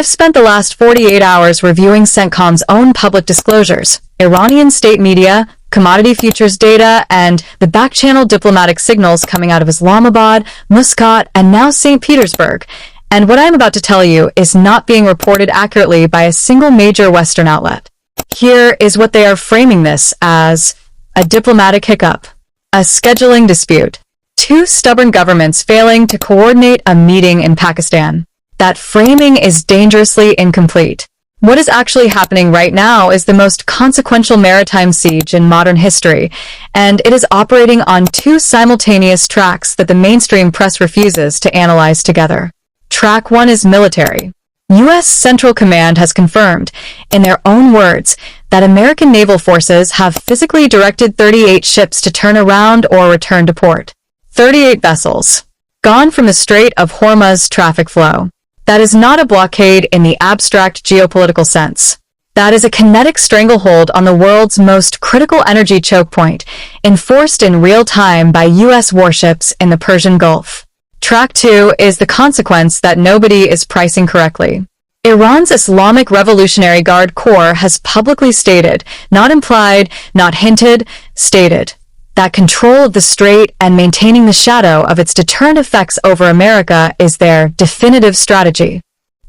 I've spent the last 48 hours reviewing CENTCOM's own public disclosures, Iranian state media, commodity futures data, and the back-channel diplomatic signals coming out of Islamabad, Muscat, and now St. Petersburg. And what I'm about to tell you is not being reported accurately by a single major Western outlet. Here is what they are framing this as: a diplomatic hiccup, a scheduling dispute, two stubborn governments failing to coordinate a meeting in Pakistan. That framing is dangerously incomplete. What is actually happening right now is the most consequential maritime siege in modern history, and it is operating on two simultaneous tracks that the mainstream press refuses to analyze together. Track 1 is military. U.S. Central Command has confirmed, in their own words, that American naval forces have physically directed 38 ships to turn around or return to port. 38 vessels, gone from the Strait of Hormuz traffic flow. That is not a blockade in the abstract geopolitical sense. That is a kinetic stranglehold on the world's most critical energy choke point, enforced in real time by U.S. warships in the Persian Gulf. Track 2 is the consequence that nobody is pricing correctly. Iran's Islamic Revolutionary Guard Corps has publicly stated, not implied, not hinted, stated, that control of the strait and maintaining the shadow of its deterrent effects over America is their definitive strategy.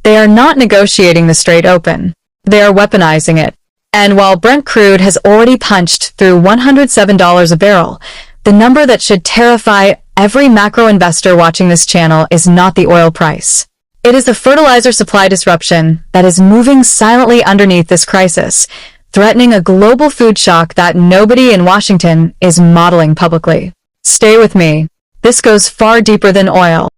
They are not negotiating the strait open. They are weaponizing it. And while Brent Crude has already punched through $107 a barrel, the number that should terrify every macro investor watching this channel is not the oil price. It is the fertilizer supply disruption that is moving silently underneath this crisis, threatening a global food shock that nobody in Washington is modeling publicly. Stay with me. This goes far deeper than oil.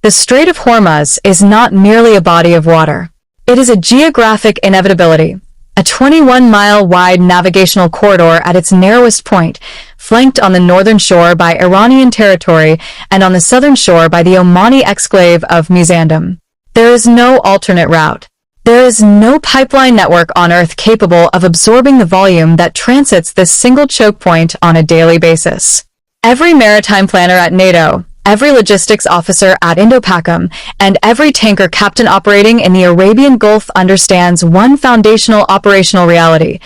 The Strait of Hormuz is not merely a body of water. It is a geographic inevitability, a 21-mile wide navigational corridor at its narrowest point, flanked on the northern shore by Iranian territory and on the southern shore by the Omani exclave of Muzandam. There is no alternate route. There is no pipeline network on Earth capable of absorbing the volume that transits this single choke point on a daily basis. Every maritime planner at NATO, every logistics officer at Indo-PACOM, and every tanker captain operating in the Arabian Gulf understands one foundational operational reality.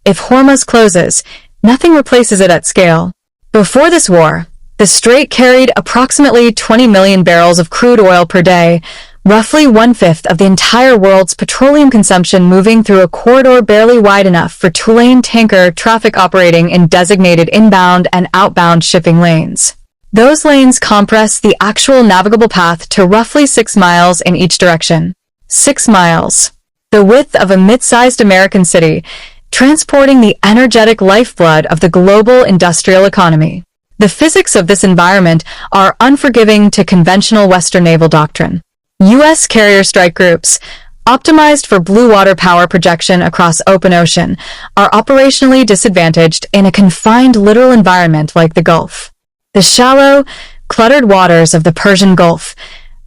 If Hormuz closes, nothing replaces it at scale. Before this war, the strait carried approximately 20 million barrels of crude oil per day, roughly 1/5 of the entire world's petroleum consumption, moving through a corridor barely wide enough for two-lane tanker traffic operating in designated inbound and outbound shipping lanes. Those lanes compress the actual navigable path to roughly 6 miles in each direction. 6 miles. The width of a mid-sized American city, transporting the energetic lifeblood of the global industrial economy. The physics of this environment are unforgiving to conventional Western naval doctrine. U.S. carrier strike groups, optimized for blue water power projection across open ocean, are operationally disadvantaged in a confined littoral environment like the Gulf. The shallow, cluttered waters of the Persian Gulf,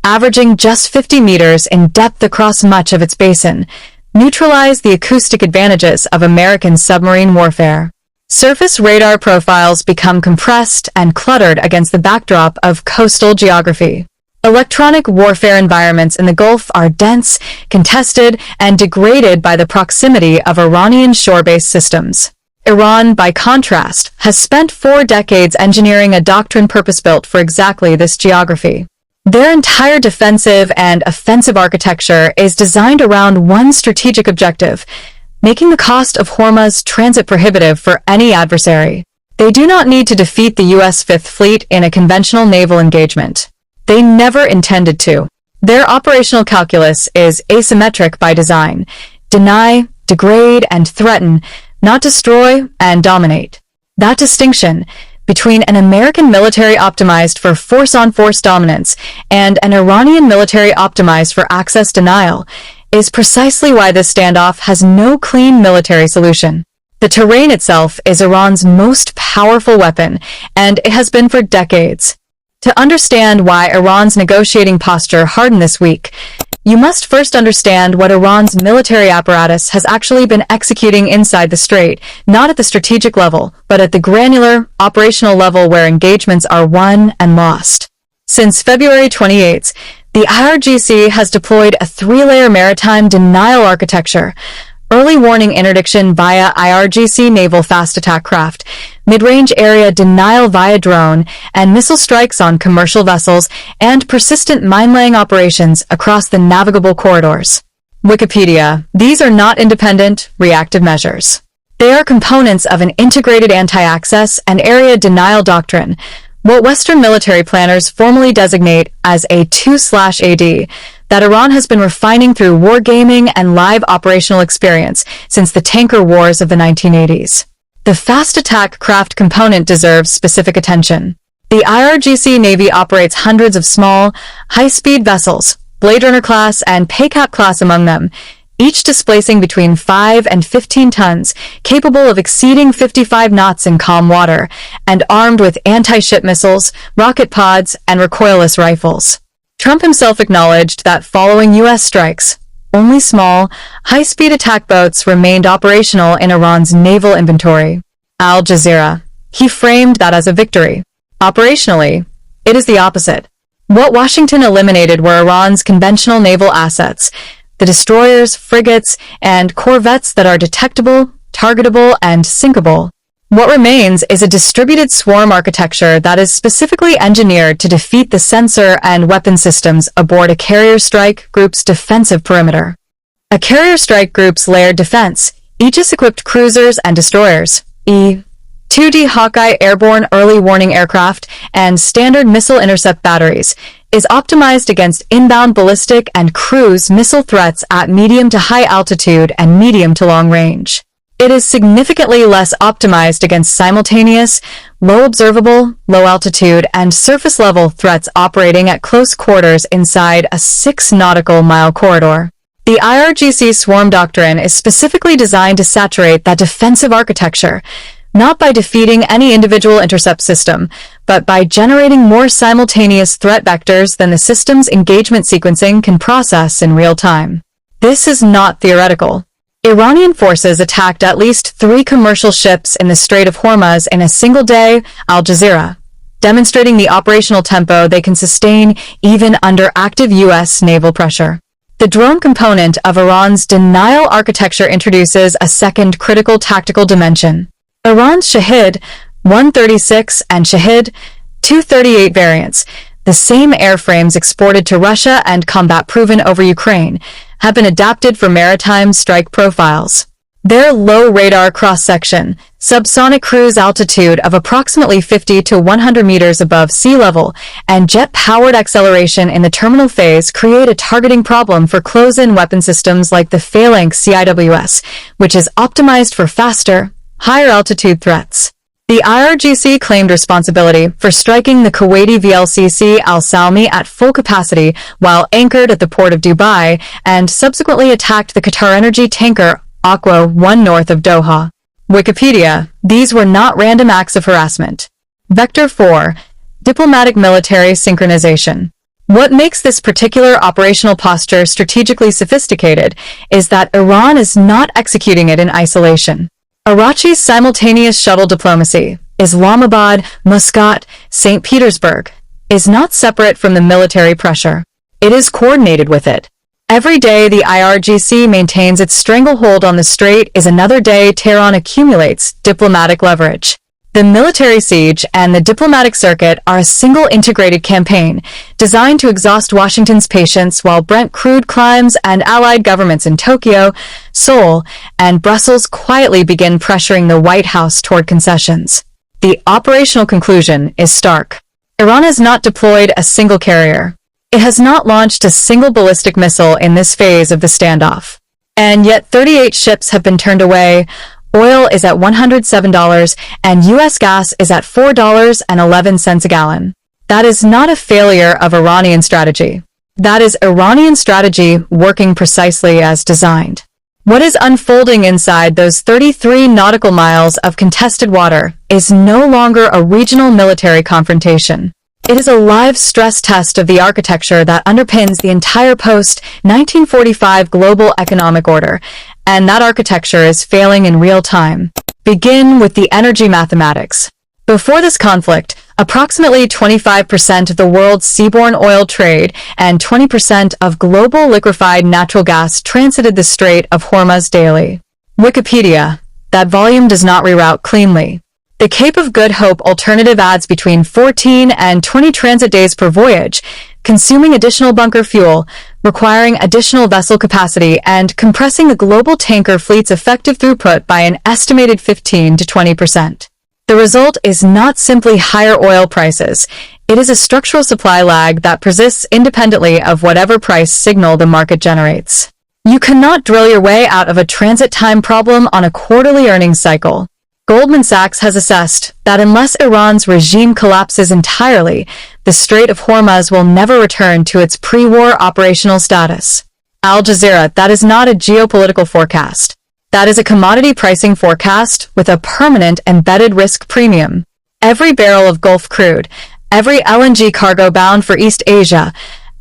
averaging just 50 meters in depth across much of its basin, neutralize the acoustic advantages of American submarine warfare. Surface radar profiles become compressed and cluttered against the backdrop of coastal geography. Electronic warfare environments in the Gulf are dense, contested, and degraded by the proximity of Iranian shore-based systems. Iran, by contrast, has spent 4 decades engineering a doctrine purpose-built for exactly this geography. Their entire defensive and offensive architecture is designed around one strategic objective, making the cost of Hormuz transit prohibitive for any adversary. They do not need to defeat the U.S. Fifth Fleet in a conventional naval engagement. They never intended to. Their operational calculus is asymmetric by design: deny, degrade, and threaten, not destroy and dominate. That distinction between an American military optimized for force-on-force dominance and an Iranian military optimized for access denial is precisely why this standoff has no clean military solution. The terrain itself is Iran's most powerful weapon, and it has been for decades. To understand why Iran's negotiating posture hardened this week, you must first understand what Iran's military apparatus has actually been executing inside the strait, not at the strategic level, but at the granular, operational level where engagements are won and lost. Since February 28, The IRGC has deployed a three-layer maritime denial architecture: early warning interdiction via IRGC naval fast attack craft, mid-range area denial via drone, and missile strikes on commercial vessels, and persistent mine-laying operations across the navigable corridors. Wikipedia: these are not independent, reactive measures. They are components of an integrated anti-access and area denial doctrine, what Western military planners formally designate as a 2/AD, that Iran has been refining through wargaming and live operational experience since the tanker wars of the 1980s. The fast attack craft component deserves specific attention. The IRGC Navy operates hundreds of small, high-speed vessels, Blade Runner class and Paycap class among them, each displacing between 5 and 15 tons, capable of exceeding 55 knots in calm water, and armed with anti-ship missiles, rocket pods, and recoilless rifles. Trump himself acknowledged that following U.S. strikes, only small, high-speed attack boats remained operational in Iran's naval inventory. Al Jazeera: he framed that as a victory. Operationally, it is the opposite. What Washington eliminated were Iran's conventional naval assets, the destroyers, frigates, and corvettes that are detectable, targetable, and sinkable. What remains is a distributed swarm architecture that is specifically engineered to defeat the sensor and weapon systems aboard a carrier strike group's defensive perimeter. A carrier strike group's layered defense, Aegis-equipped cruisers and destroyers, E-2D Hawkeye airborne early warning aircraft, and standard missile intercept batteries, is optimized against inbound ballistic and cruise missile threats at medium to high altitude and medium to long range. It is significantly less optimized against simultaneous, low observable, low altitude, and surface level threats operating at close quarters inside a 6 nautical mile corridor. The IRGC swarm doctrine is specifically designed to saturate that defensive architecture, not by defeating any individual intercept system, but by generating more simultaneous threat vectors than the system's engagement sequencing can process in real time. This is not theoretical. Iranian forces attacked at least 3 commercial ships in the Strait of Hormuz in a single day, Al Jazeera, demonstrating the operational tempo they can sustain even under active U.S. naval pressure. The drone component of Iran's denial architecture introduces a second critical tactical dimension. Iran's Shahid 136 and Shahid 238 variants, the same airframes exported to Russia and combat-proven over Ukraine, have been adapted for maritime strike profiles. Their low radar cross-section, subsonic cruise altitude of approximately 50 to 100 meters above sea level, and jet-powered acceleration in the terminal phase create a targeting problem for close-in weapon systems like the Phalanx CIWS, which is optimized for faster, higher altitude threats. The IRGC claimed responsibility for striking the Kuwaiti VLCC Al Salmi at full capacity while anchored at the port of Dubai, and subsequently attacked the Qatar energy tanker Aqua 1 north of Doha. Wikipedia: these were not random acts of harassment. Vector 4. Diplomatic military synchronization. What makes this particular operational posture strategically sophisticated is that Iran is not executing it in isolation. Arachi's simultaneous shuttle diplomacy, Islamabad, Muscat, St. Petersburg, is not separate from the military pressure. It is coordinated with it. Every day the IRGC maintains its stranglehold on the strait is another day Tehran accumulates diplomatic leverage. The military siege and the diplomatic circuit are a single integrated campaign designed to exhaust Washington's patience while Brent Crude climbs and allied governments in Tokyo, Seoul, and Brussels quietly begin pressuring the White House toward concessions. The operational conclusion is stark. Iran has not deployed a single carrier. It has not launched a single ballistic missile in this phase of the standoff. And yet 38 ships have been turned away. Oil is at $107, and U.S. gas is at $4.11 a gallon. That is not a failure of Iranian strategy. That is Iranian strategy working precisely as designed. What is unfolding inside those 33 nautical miles of contested water is no longer a regional military confrontation. It is a live stress test of the architecture that underpins the entire post-1945 global economic order, and that architecture is failing in real time. Begin with the energy mathematics. Before this conflict, Approximately 25% of the world's seaborne oil trade and 20% of global liquefied natural gas transited the Strait of Hormuz daily. Wikipedia. That volume does not reroute cleanly. The Cape of Good Hope alternative adds between 14 and 20 transit days per voyage, consuming additional bunker fuel, requiring additional vessel capacity, and compressing the global tanker fleet's effective throughput by an estimated 15 to 20%. The result is not simply higher oil prices. It is a structural supply lag that persists independently of whatever price signal the market generates. You cannot drill your way out of a transit time problem on a quarterly earnings cycle. Goldman Sachs has assessed that unless Iran's regime collapses entirely, the Strait of Hormuz will never return to its pre-war operational status. Al Jazeera, that is not a geopolitical forecast. That is a commodity pricing forecast with a permanent embedded risk premium. Every barrel of Gulf crude, every LNG cargo bound for East Asia,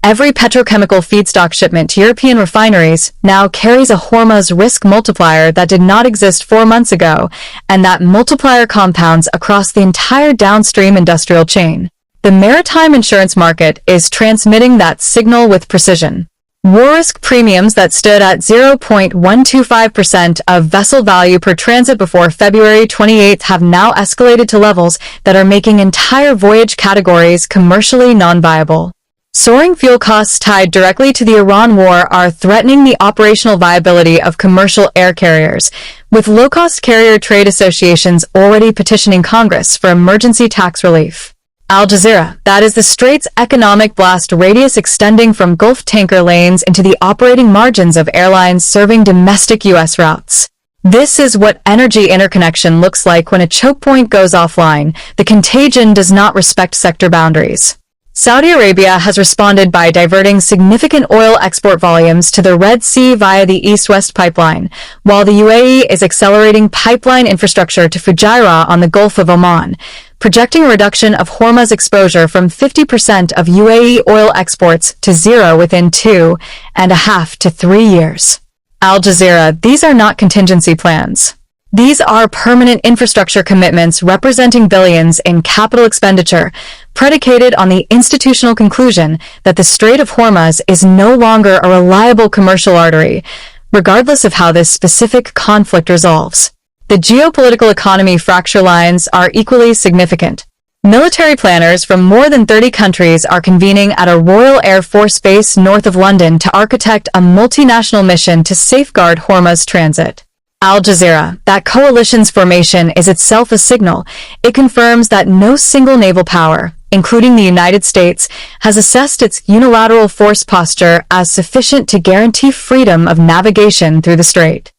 every petrochemical feedstock shipment to European refineries now carries a Hormuz risk multiplier that did not exist 4 months ago, and that multiplier compounds across the entire downstream industrial chain. The maritime insurance market is transmitting that signal with precision. War risk premiums that stood at 0.125% of vessel value per transit before February 28 have now escalated to levels that are making entire voyage categories commercially non-viable. Soaring fuel costs tied directly to the Iran war are threatening the operational viability of commercial air carriers, with low-cost carrier trade associations already petitioning Congress for emergency tax relief. Al Jazeera, that is the Strait's economic blast radius extending from Gulf tanker lanes into the operating margins of airlines serving domestic U.S. routes. This is what energy interconnection looks like when a choke point goes offline. The contagion does not respect sector boundaries. Saudi Arabia has responded by diverting significant oil export volumes to the Red Sea via the East-West pipeline, while the UAE is accelerating pipeline infrastructure to Fujairah on the Gulf of Oman, projecting a reduction of Hormuz exposure from 50% of UAE oil exports to zero within 2.5 to 3 years. Al Jazeera, these are not contingency plans. These are permanent infrastructure commitments representing billions in capital expenditure, predicated on the institutional conclusion that the Strait of Hormuz is no longer a reliable commercial artery, regardless of how this specific conflict resolves. The geopolitical economy fracture lines are equally significant. Military planners from more than 30 countries are convening at a Royal Air Force base north of London to architect a multinational mission to safeguard Hormuz transit. Al Jazeera, that coalition's formation is itself a signal. It confirms that no single naval power, including the United States, has assessed its unilateral force posture as sufficient to guarantee freedom of navigation through the strait.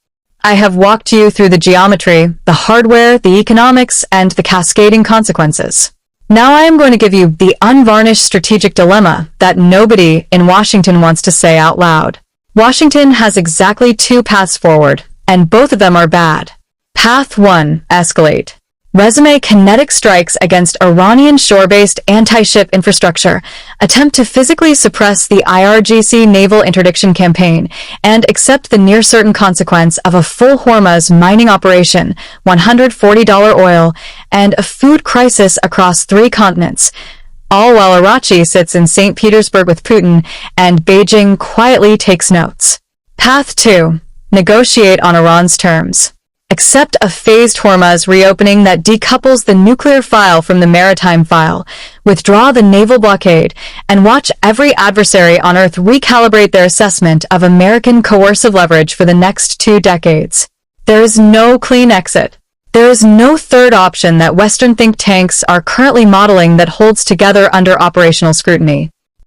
I have walked you through the geometry, the hardware, the economics, and the cascading consequences. Now I am going to give you the unvarnished strategic dilemma that nobody in Washington wants to say out loud. Washington has exactly 2 paths forward, and both of them are bad. Path 1, escalate. Resume kinetic strikes against Iranian shore-based anti-ship infrastructure, attempt to physically suppress the IRGC naval interdiction campaign, and accept the near-certain consequence of a full Hormuz mining operation, $140 oil, and a food crisis across 3 continents, all while Arachi sits in St. Petersburg with Putin and Beijing quietly takes notes. Path 2. Negotiate on Iran's terms. Accept a phased Hormuz reopening that decouples the nuclear file from the maritime file, withdraw the naval blockade, and watch every adversary on Earth recalibrate their assessment of American coercive leverage for the next 2 decades. There is no clean exit. There is no third option that Western think tanks are currently modeling that holds together under operational scrutiny.